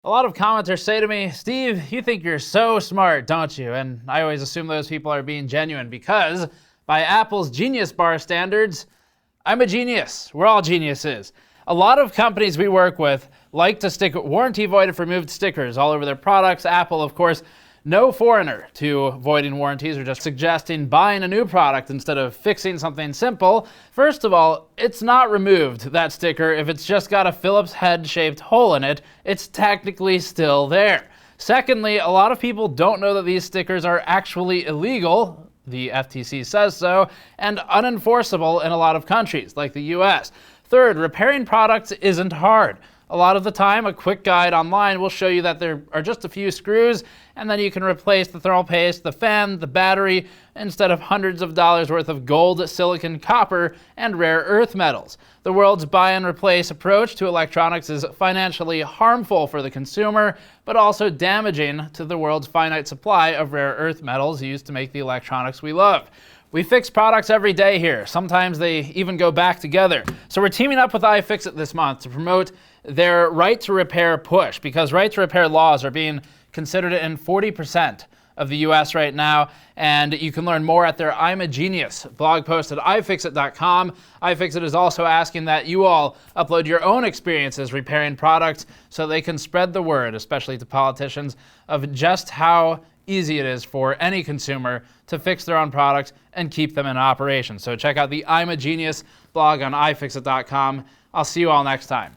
A lot of commenters say to me, Steve, you think you're so smart, don't you? And I always assume those people are being genuine because by Apple's Genius Bar standards, I'm a genius. We're all geniuses. A lot of companies we work with like to stick warranty void if removed stickers all over their products. Apple, of course, no foreigner to voiding warranties or just suggesting buying a new product instead of fixing something simple. First of all, it's not removed, that sticker. If it's just got a Phillips head-shaped hole in it, it's technically still there. Secondly, a lot of people don't know that these stickers are actually illegal. The FTC says so, and unenforceable in a lot of countries, like the US. Third, repairing products isn't hard. A lot of the time, a quick guide online will show you that there are just a few screws, and then you can replace the thermal paste, the fan, the battery, instead of hundreds of dollars worth of gold, silicon, copper, and rare earth metals. The world's buy and replace approach to electronics is financially harmful for the consumer, but also damaging to the world's finite supply of rare earth metals used to make the electronics we love. We fix products every day here. Sometimes they even go back together. So we're teaming up with iFixit this month to promote their right to repair push, because right to repair laws are being considered in 40% of the US right now, and you can learn more at their I'm a Genius blog post at ifixit.com. iFixit is also asking that you all upload your own experiences repairing products so they can spread the word, especially to politicians, of just how easy it is for any consumer to fix their own products and keep them in operation. So check out the I'm a Genius blog on ifixit.com. I'll see you all next time.